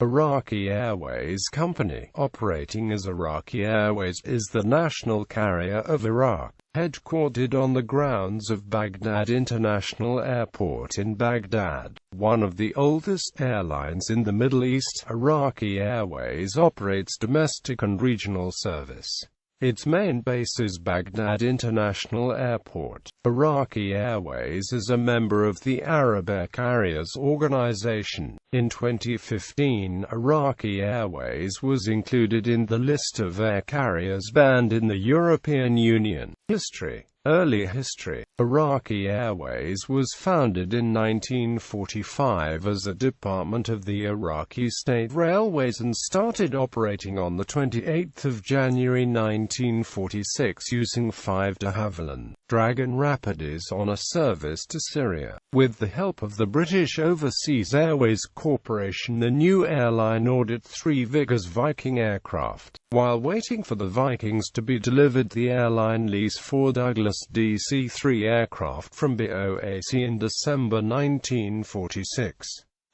Iraqi Airways Company, operating as Iraqi Airways, is the national carrier of Iraq, headquartered on the grounds of Baghdad International Airport in Baghdad. One of the oldest airlines in the Middle East, Iraqi Airways operates domestic and regional service. Its main base is Baghdad International Airport. Iraqi Airways is a member of the Arab Air Carriers Organization. In 2015, Iraqi Airways was included in the list of air carriers banned in the European Union. History. Early history. Iraqi Airways was founded in 1945 as a department of the Iraqi State Railways and started operating on 28 January 1946 using 5 de Havilland Dragon Rapids on a service to Syria. With the help of the British Overseas Airways Corporation, the new airline ordered 3 Vickers Viking aircraft. While waiting for the Vikings to be delivered, the airline leased 4 Douglas DC-3 aircraft from BOAC in December 1946.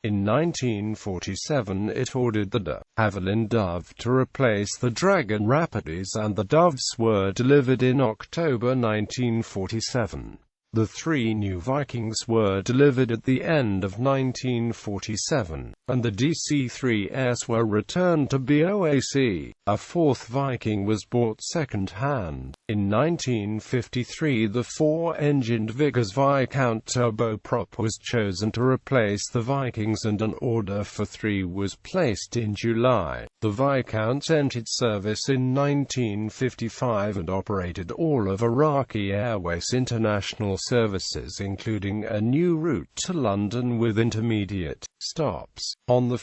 In 1947 it ordered the de Havilland Dove to replace the Dragon Rapids, and the Doves were delivered in October 1947. The 3 new Vikings were delivered at the end of 1947, and the DC-3s were returned to BOAC. A 4th Viking was bought second-hand. In 1953 the 4-engined Vickers Viscount turboprop was chosen to replace the Vikings, and an order for 3 was placed in July. The Viscount entered service in 1955 and operated all of Iraqi Airways international services, including a new route to London with intermediate stops. On 1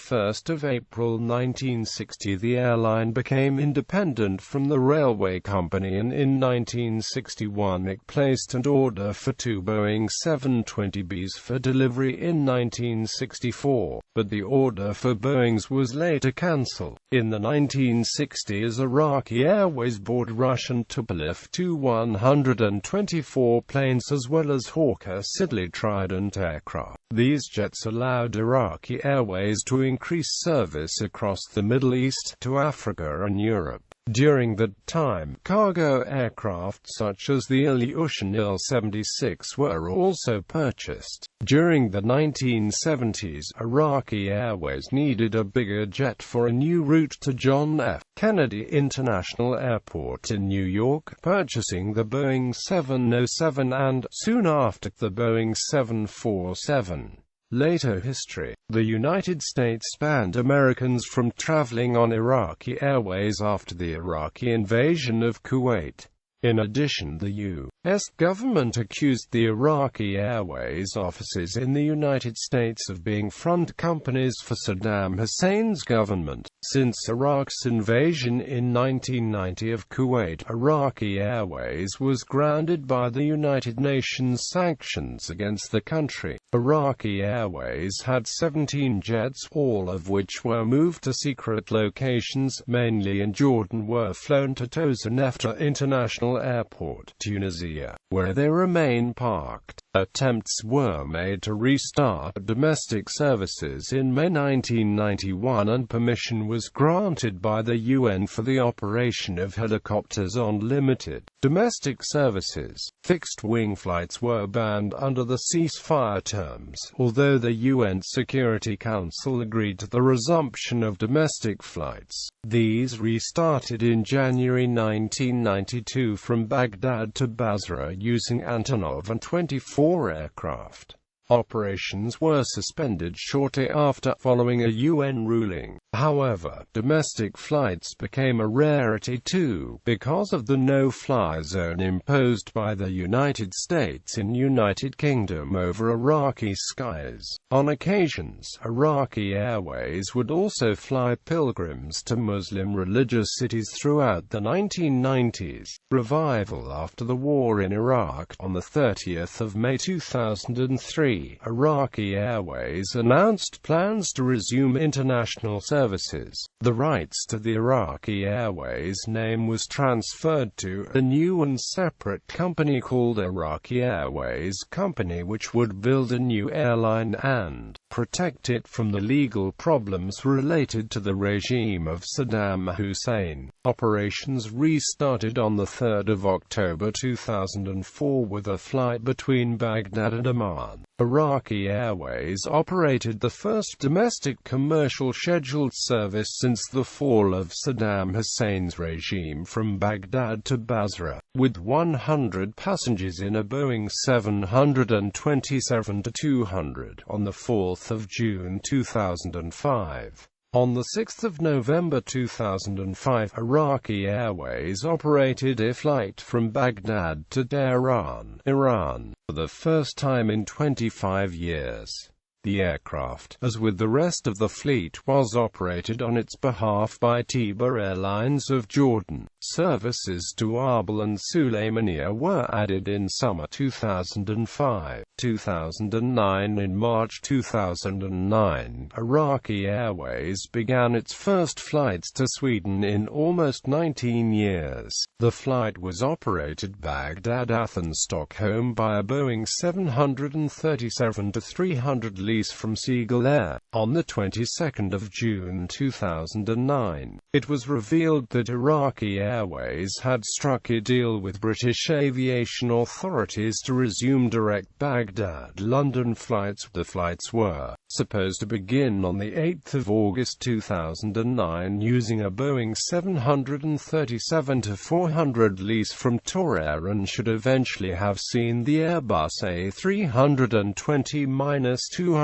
April 1960 the airline became independent from the railway company, and in 1961 it placed an order for 2 Boeing 720Bs for delivery in 1964, but the order for Boeings was later cancelled. In the 1960s Iraqi Airways bought Russian Tupolev Tu-124 planes as well as Hawker Siddeley Trident aircraft. These jets allowed Iraqi Airways to increase service across the Middle East, to Africa and Europe. During that time, cargo aircraft such as the Ilyushin Il-76 were also purchased. During the 1970s, Iraqi Airways needed a bigger jet for a new route to John F. Kennedy International Airport in New York, purchasing the Boeing 707 and, soon after, the Boeing 747. Later history. The United States banned Americans from traveling on Iraqi Airways after the Iraqi invasion of Kuwait. In addition, the U.S. government accused the Iraqi Airways offices in the United States of being front companies for Saddam Hussein's government. Since Iraq's invasion in 1990 of Kuwait, Iraqi Airways was grounded by the United Nations sanctions against the country. Iraqi Airways had 17 jets, all of which were moved to secret locations, mainly in Jordan, were flown to Tosanefta International Airport, Tunisia, where they remain parked. Attempts were made to restart domestic services in May 1991, and permission was granted by the UN for the operation of helicopters on limited domestic services. Fixed-wing flights were banned under the ceasefire terms, although the UN Security Council agreed to the resumption of domestic flights. These restarted in January 1992 from Baghdad to Basra using Antonov and 24 aircraft. Operations were suspended shortly after, following a UN ruling. However, domestic flights became a rarity too, because of the no-fly zone imposed by the United States in United Kingdom over Iraqi skies. On occasions, Iraqi Airways would also fly pilgrims to Muslim religious cities throughout the 1990s. Revival after the war in Iraq. On 30 May 2003, Iraqi Airways announced plans to resume international services. The rights to the Iraqi Airways name was transferred to a new and separate company called Iraqi Airways Company, which would build a new airline and protect it from the legal problems related to the regime of Saddam Hussein. Operations restarted on the 3rd of October 2004 with a flight between Baghdad and Amman. Iraqi Airways operated the first domestic commercial scheduled service since the fall of Saddam Hussein's regime from Baghdad to Basra, with 100 passengers in a Boeing 727-200 on the 4th of June 2005. On the 6th of November 2005, Iraqi Airways operated a flight from Baghdad to Tehran, Iran, for the first time in 25 years. The aircraft, as with the rest of the fleet, was operated on its behalf by Tiba Airlines of Jordan. Services to Erbil and Sulaymaniyah were added in summer 2005. 2009 In March 2009, Iraqi Airways began its first flights to Sweden in almost 19 years. The flight was operated Baghdad-Athens-Stockholm by a Boeing 737-300 lease from Seagull Air. On the 22nd of June 2009, it was revealed that Iraqi Airways had struck a deal with British aviation authorities to resume direct Baghdad-London flights. The flights were supposed to begin on the 8th of August 2009 using a Boeing 737-400 lease from Tor Air and should eventually have seen the Airbus A320-232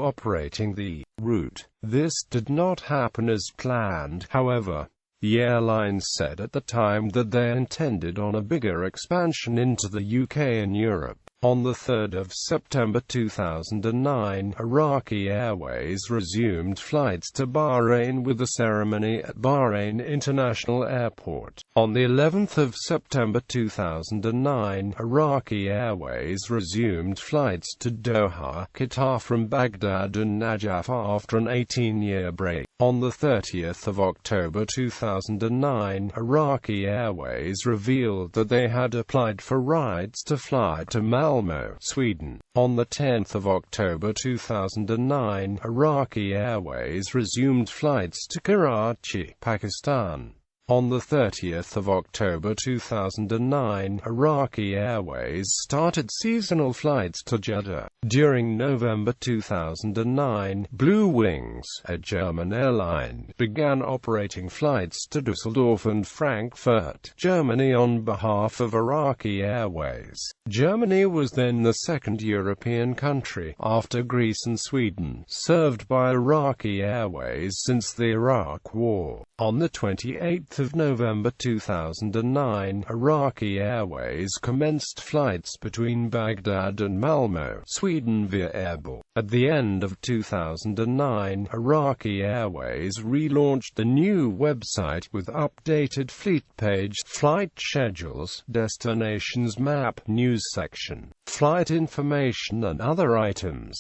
operating the route. This did not happen as planned, however. The airlines said at the time that they intended on a bigger expansion into the UK and Europe. On the 3rd of September 2009, Iraqi Airways resumed flights to Bahrain with a ceremony at Bahrain International Airport. On the 11th of September 2009, Iraqi Airways resumed flights to Doha, Qatar from Baghdad and Najaf after an 18-year break. On the 30th of October 2009, Iraqi Airways revealed that they had applied for rights to fly to Malmö, Sweden. On the 10th of October 2009, Iraqi Airways resumed flights to Karachi, Pakistan. On the 30th of October 2009, Iraqi Airways started seasonal flights to Jeddah. During November 2009, Blue Wings, a German airline, began operating flights to Düsseldorf and Frankfurt, Germany on behalf of Iraqi Airways. Germany was then the second European country, after Greece and Sweden, served by Iraqi Airways since the Iraq War. On the 28th of November 2009, Iraqi Airways commenced flights between Baghdad and Malmö, Sweden via Erbil. At the end of 2009, Iraqi Airways relaunched a new website with updated fleet page, flight schedules, destinations map, news section, flight information and other items.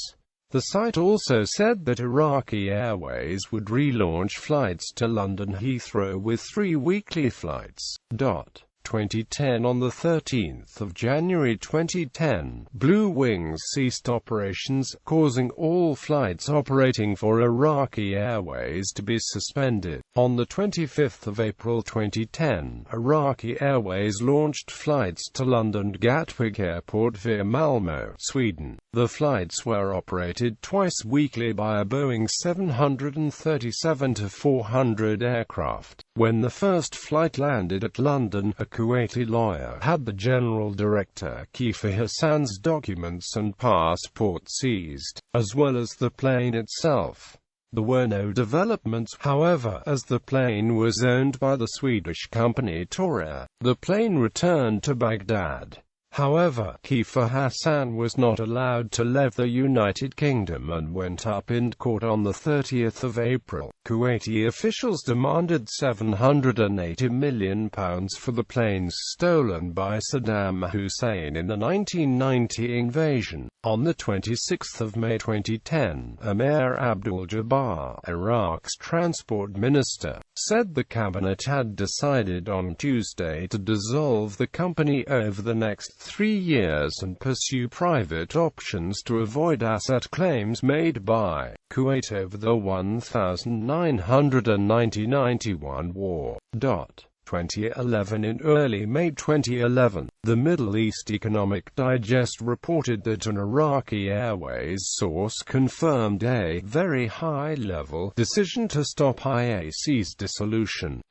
The site also said that Iraqi Airways would relaunch flights to London Heathrow with 3 weekly flights. 2010 On the 13th of January 2010, Blue Wings ceased operations, causing all flights operating for Iraqi Airways to be suspended. On the 25th of April 2010, Iraqi Airways launched flights to London Gatwick Airport via Malmö, Sweden. The flights were operated twice weekly by a Boeing 737-400 aircraft. When the first flight landed at London, a Kuwaiti lawyer had the General Director Kifah Hassan's documents and passport seized, as well as the plane itself. There were no developments, however, as the plane was owned by the Swedish company Tor Air. The plane returned to Baghdad. However, Kiefer Hassan was not allowed to leave the United Kingdom and went up in court on the 30th of April. Kuwaiti officials demanded £780 million for the planes stolen by Saddam Hussein in the 1990 invasion. On the 26th of May 2010, Amir Abdul-Jabbar, Iraq's transport minister, said the cabinet had decided on Tuesday to dissolve the company over the next 3 years and pursue private options to avoid asset claims made by Kuwait over the 1990–91 war. 2011. In early May 2011, the Middle East Economic Digest reported that an Iraqi Airways source confirmed a very high-level decision to stop IAC's dissolution.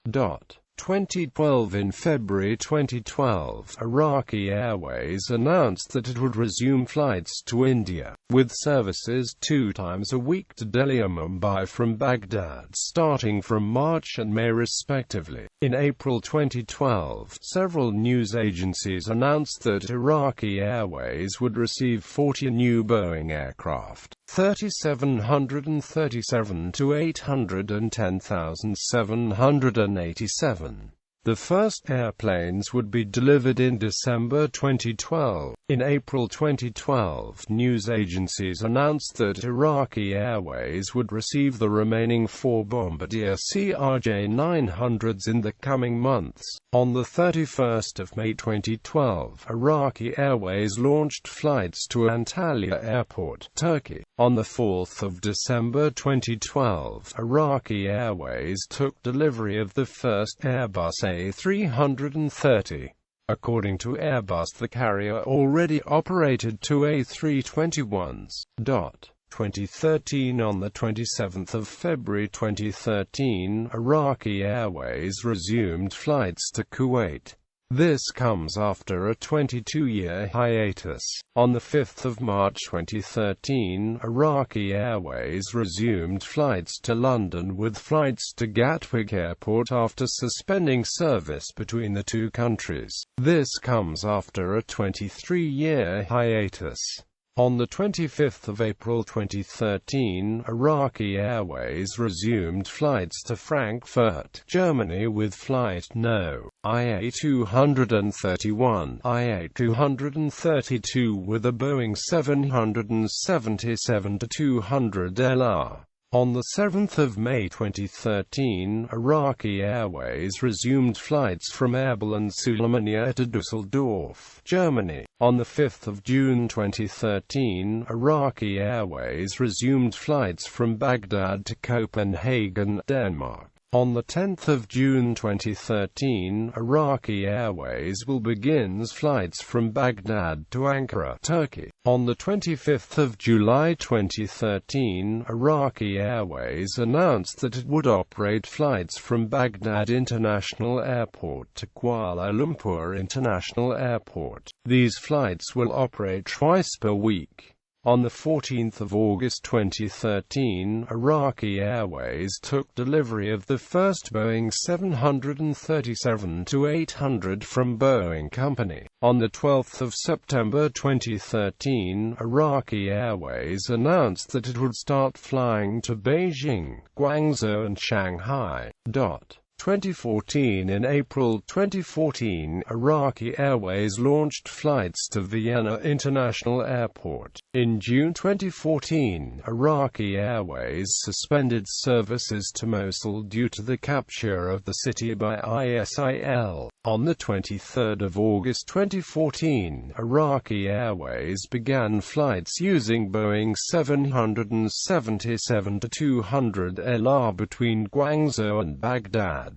2012. In February 2012, Iraqi Airways announced that it would resume flights to India, with services 2 times a week to Delhi and Mumbai from Baghdad starting from March and May respectively. In April 2012, several news agencies announced that Iraqi Airways would receive 40 new Boeing aircraft, 3,737 to 810,787. The first airplanes would be delivered in December 2012. In April 2012, news agencies announced that Iraqi Airways would receive the remaining 4 Bombardier CRJ-900s in the coming months. On the 31st of May 2012, Iraqi Airways launched flights to Antalya Airport, Turkey. On the 4th of December 2012, Iraqi Airways took delivery of the first Airbus A330. According to Airbus, the carrier already operated 2 A321s. 2013. On the 27th of February 2013, Iraqi Airways resumed flights to Kuwait. This comes after a 22-year hiatus. On the 5th of March 2013, Iraqi Airways resumed flights to London with flights to Gatwick Airport after suspending service between the two countries. This comes after a 23-year hiatus. On the 25th of April 2013, Iraqi Airways resumed flights to Frankfurt, Germany with flight No. IA-231, IA-232 with a Boeing 777-200 LR. On the 7th of May 2013, Iraqi Airways resumed flights from Erbil and Sulaymaniyah to Düsseldorf, Germany. On the 5th of June 2013, Iraqi Airways resumed flights from Baghdad to Copenhagen, Denmark. On the 10th of June 2013, Iraqi Airways will begin flights from Baghdad to Ankara, Turkey. On the 25th of July 2013, Iraqi Airways announced that it would operate flights from Baghdad International Airport to Kuala Lumpur International Airport. These flights will operate twice per week. On the 14th of August 2013, Iraqi Airways took delivery of the first Boeing 737-800 from Boeing Company. On the 12th of September 2013, Iraqi Airways announced that it would start flying to Beijing, Guangzhou and Shanghai. 2014. In April 2014, Iraqi Airways launched flights to Vienna International Airport. In June 2014, Iraqi Airways suspended services to Mosul due to the capture of the city by ISIL. On the 23rd of August 2014, Iraqi Airways began flights using Boeing 777-200 LR between Guangzhou and Baghdad.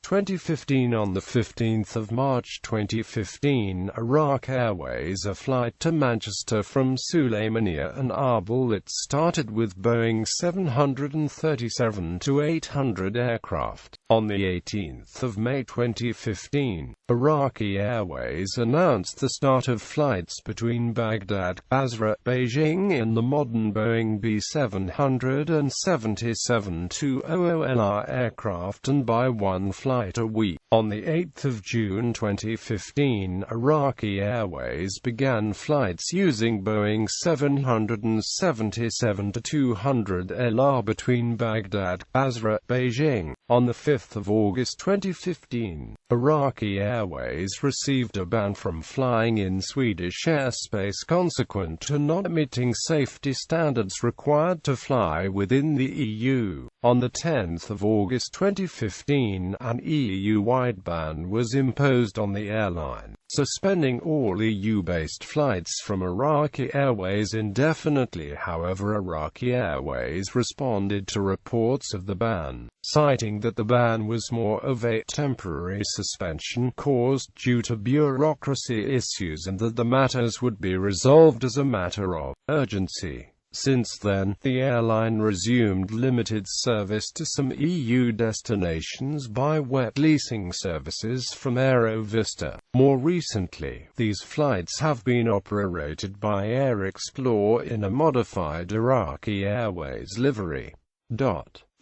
2015. On the 15th of March 2015, Iraq Airways a flight to Manchester from Sulaymaniyah and Erbil. It started with Boeing 737-800 aircraft. On the 18th of May 2015, Iraqi Airways announced the start of flights between Baghdad, Basra, Beijing in the modern Boeing B700 and 777-200 LR aircraft and by one flight flight a week. On the 8th of June 2015, Iraqi Airways began flights using Boeing 777-200 LR between Baghdad, Basra, Beijing. On the 5th of August 2015, Iraqi Airways received a ban from flying in Swedish airspace consequent to not meeting safety standards required to fly within the EU. On the 10th of August 2015, an EU-wide ban was imposed on the airline, suspending all EU-based flights from Iraqi Airways indefinitely. However, Iraqi Airways responded to reports of the ban, citing that the ban was more of a temporary suspension caused due to bureaucracy issues and that the matters would be resolved as a matter of urgency. Since then, the airline resumed limited service to some EU destinations by wet leasing services from Aerovista. More recently, these flights have been operated by Air Explore in a modified Iraqi Airways livery.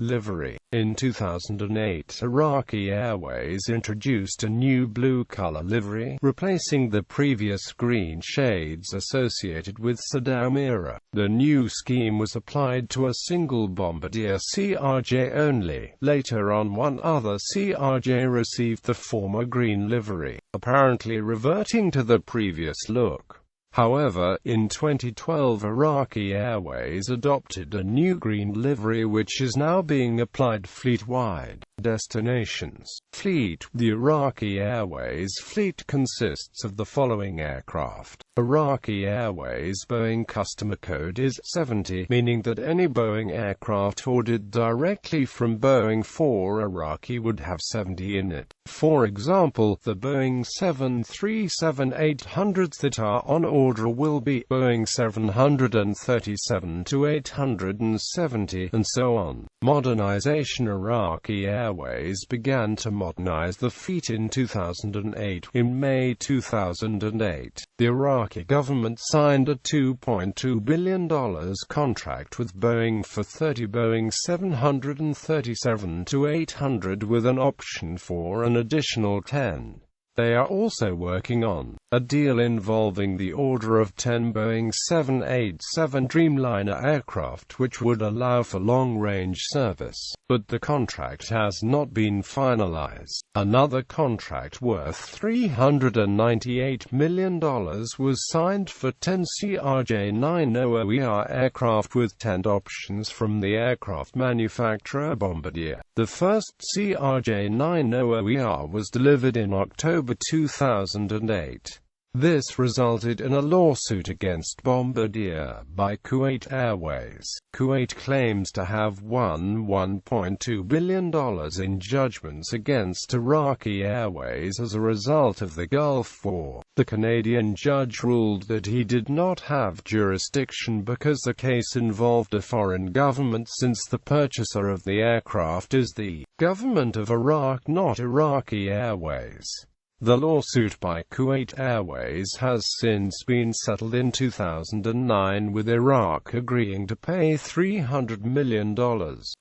Livery. In 2008, Iraqi Airways introduced a new blue-color livery, replacing the previous green shades associated with Saddam era. The new scheme was applied to a single Bombardier CRJ only. Later on, one other CRJ received the former green livery, apparently reverting to the previous look. However, in 2012 Iraqi Airways adopted a new green livery which is now being applied fleet-wide. Destinations. Fleet. The Iraqi Airways fleet consists of the following aircraft. Iraqi Airways Boeing customer code is 70, meaning that any Boeing aircraft ordered directly from Boeing for Iraqi would have 70 in it. For example, the Boeing 737-800s that are on order will be Boeing 737-870, and so on. Modernization. Iraqi Airways began to modernize the fleet in 2008. In May 2008, the Iraqi government signed a $2.2 billion contract with Boeing for 30 Boeing 737-800 with an option for an additional 10. They are also working on a deal involving the order of 10 Boeing 787 Dreamliner aircraft which would allow for long-range service, but the contract has not been finalized. Another contract worth $398 million was signed for 10 CRJ-900ER aircraft with 10 options from the aircraft manufacturer Bombardier. The first CRJ-900ER was delivered in October 2008. This resulted in a lawsuit against Bombardier by Kuwait Airways. Kuwait claims to have won $1.2 billion in judgments against Iraqi Airways as a result of the Gulf War. The Canadian judge ruled that he did not have jurisdiction because the case involved a foreign government, since the purchaser of the aircraft is the government of Iraq, not Iraqi Airways. The lawsuit by Kuwait Airways has since been settled in 2009, with Iraq agreeing to pay $300 million.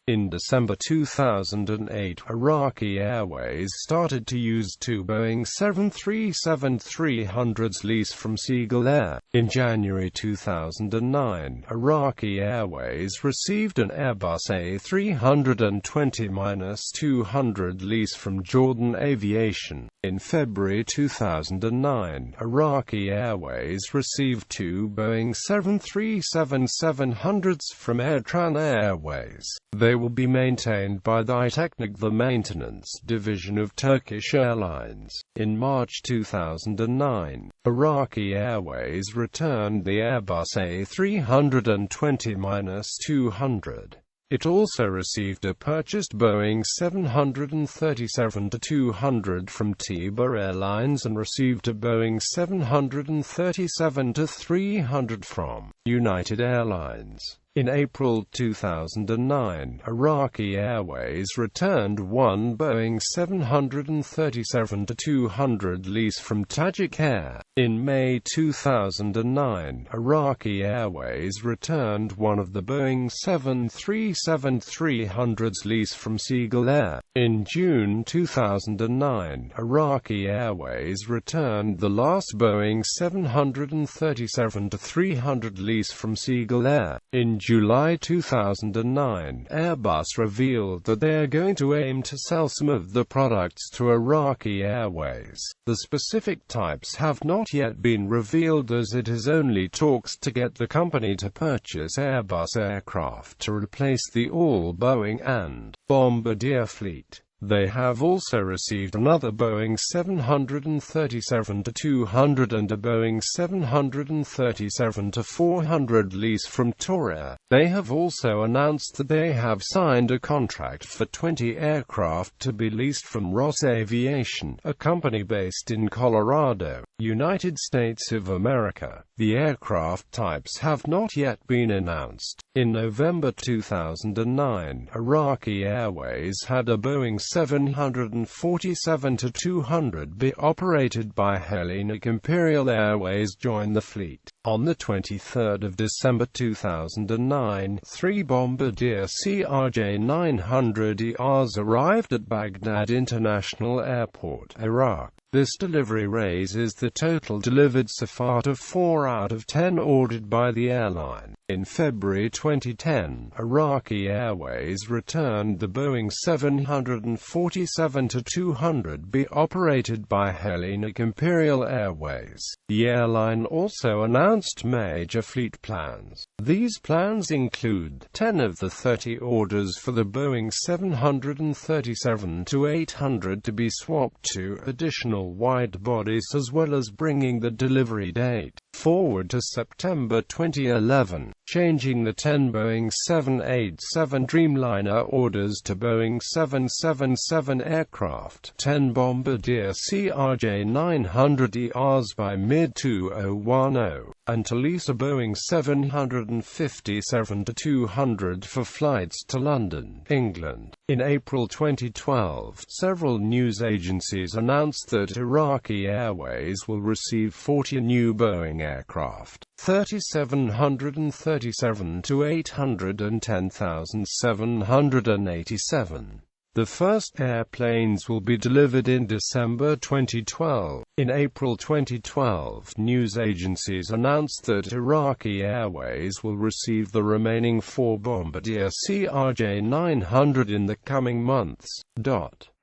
In December 2008, Iraqi Airways started to use 2 Boeing 737-300s leased from Seagull Air. In January 2009, Iraqi Airways received an Airbus A320-200 lease from Jordan Aviation. In February 2009, Iraqi Airways received 2 Boeing 737-700s from Airtran Airways. They will be maintained by the Technic, the maintenance division of Turkish Airlines. In March 2009, Iraqi Airways returned the Airbus A320-200. It also received a purchased Boeing 737-200 from Tiba Airlines and received a Boeing 737-300 from United Airlines. In April 2009, Iraqi Airways returned 1 Boeing 737-200 lease from Tajik Air. In May 2009, Iraqi Airways returned one of the Boeing 737-300's lease from Seagull Air. In June 2009, Iraqi Airways returned the last Boeing 737-300 lease from Seagull Air. In July 2009, Airbus revealed that they are going to aim to sell some of the products to Iraqi Airways. The specific types have not yet been revealed, as it is only talks to get the company to purchase Airbus aircraft to replace the all-Boeing and Bombardier fleet. They have also received another Boeing 737-200 and a Boeing 737-400 lease from Torair. They have also announced that they have signed a contract for 20 aircraft to be leased from Ross Aviation, a company based in Colorado, United States of America. The aircraft types have not yet been announced. In November 2009, Iraqi Airways had a Boeing 747-200 be operated by Hellenic Imperial Airways join the fleet. On the 23rd of December 2009, 3 Bombardier CRJ-900ERs arrived at Baghdad International Airport, Iraq. This delivery raises the total delivered so far to 4 out of 10 ordered by the airline. In February 2010, Iraqi Airways returned the Boeing 747-200 be operated by Hellenic Imperial Airways. The airline also announced major fleet plans. These plans include 10 of the 30 orders for the Boeing 737-800 to be swapped to additional wide bodies, as well as bringing the delivery date forward to September 2011, changing the 10 Boeing 787 Dreamliner orders to Boeing 777 aircraft, 10 Bombardier CRJ-900ERs by mid-2010, and to lease a Boeing 757-200 for flights to London, England. In April 2012, several news agencies announced that Iraqi Airways will receive 40 new Boeing aircraft, 3,737-800 and 10,787. The first airplanes will be delivered in December 2012. In April 2012, news agencies announced that Iraqi Airways will receive the remaining 4 Bombardier CRJ-900 in the coming months.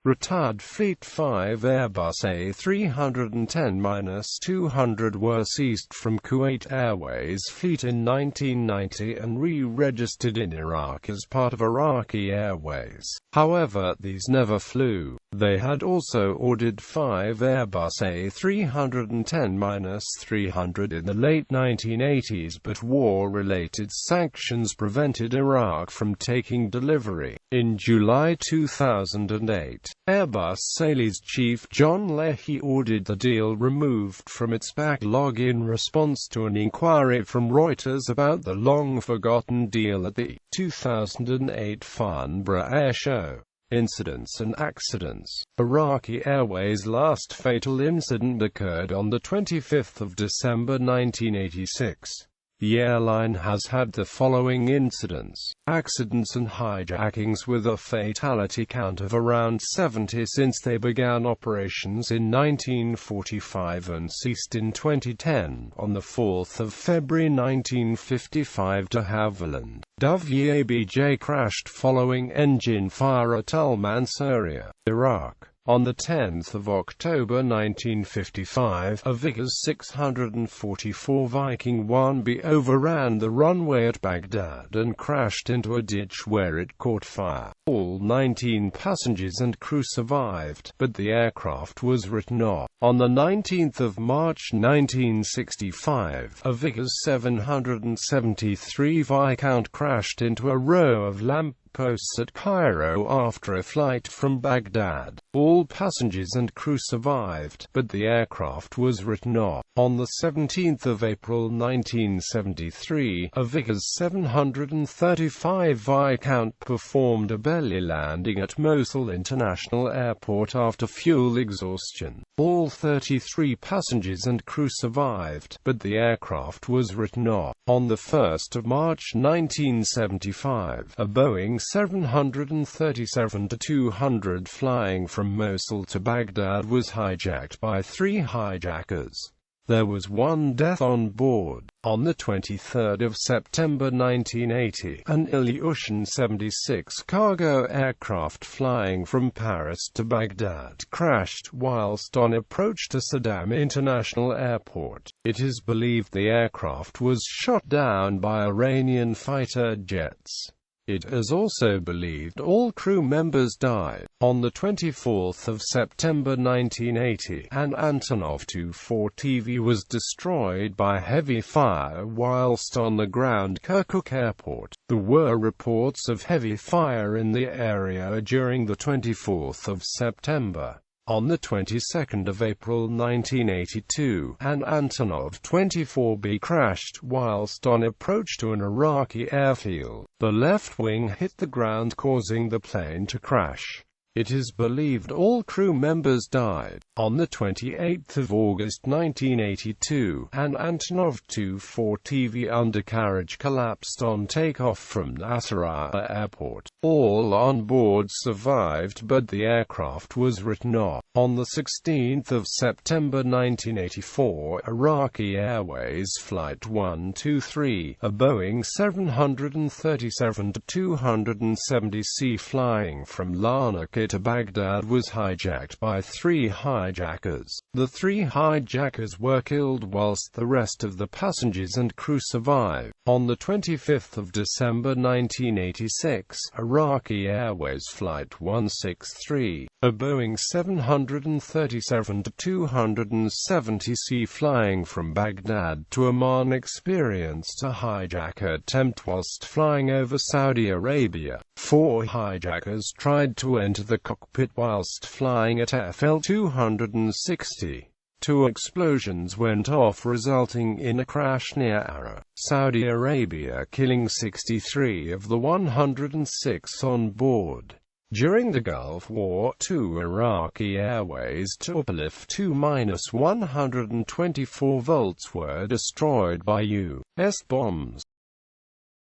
Retired fleet. 5 Airbus A310-200 were seized from Kuwait Airways fleet in 1990 and re-registered in Iraq as part of Iraqi Airways. However, these never flew. They had also ordered 5 Airbus A310-300 in the late 1980s, but war-related sanctions prevented Iraq from taking delivery. In July 2008, Airbus sales chief John Leahy ordered the deal removed from its backlog in response to an inquiry from Reuters about the long-forgotten deal at the 2008 Farnborough Air Show. Incidents and accidents. Iraqi Airways' last fatal incident occurred on the 25th of December 1986. The airline has had the following incidents, accidents and hijackings, with a fatality count of around 70 since they began operations in 1945 and ceased in 2010. On the 4th of February 1955, de Havilland Jovianeye crashed following engine fire at Al Mansouriya, Iraq. On the 10th of October 1955, a Vickers 644 Viking 1B overran the runway at Baghdad and crashed into a ditch where it caught fire. All 19 passengers and crew survived, but the aircraft was written off. On the 19th of March 1965, a Vickers 773 Viscount crashed into a row of lamp outposts at Cairo after a flight from Baghdad. All passengers and crew survived, but the aircraft was written off. On the 17th of April 1973, a Vickers 735 Viscount performed a belly landing at Mosul International Airport after fuel exhaustion. All 33 passengers and crew survived, but the aircraft was written off. On the 1st of March 1975, a Boeing 737-200 flying from Mosul to Baghdad was hijacked by 3 hijackers. There was 1 death on board. On the 23rd of September 1980, an Ilyushin 76 cargo aircraft flying from Paris to Baghdad crashed whilst on approach to Saddam International Airport. It is believed the aircraft was shot down by Iranian fighter jets. It is also believed all crew members died. On the 24th of September 1980, an Antonov Tu-4TV was destroyed by heavy fire whilst on the ground Kirkuk Airport. There were reports of heavy fire in the area during the 24th of September. On the 22nd of April 1982, an Antonov 24B crashed whilst on approach to an Iraqi airfield. The left wing hit the ground, causing the plane to crash. It is believed all crew members died. On the 28th of August 1982, an Antonov Tu-4TV undercarriage collapsed on takeoff from Nasiriyah Airport. All on board survived, but the aircraft was written off. On the 16th of September 1984, Iraqi Airways Flight 123, a Boeing 737-270C flying from Larnaca to Baghdad was hijacked by 3 hijackers. The 3 hijackers were killed whilst the rest of the passengers and crew survived. On the 25th of December 1986, Iraqi Airways Flight 163, a Boeing 737-270C flying from Baghdad to Amman experienced a hijack attempt whilst flying over Saudi Arabia. 4 hijackers tried to enter the cockpit whilst flying at FL 260. 2 explosions went off, resulting in a crash near Ara, Saudi Arabia, killing 63 of the 106 on board. During the Gulf War, 2 Iraqi Airways Tupolev Tu-124 volts were destroyed by U.S. bombs.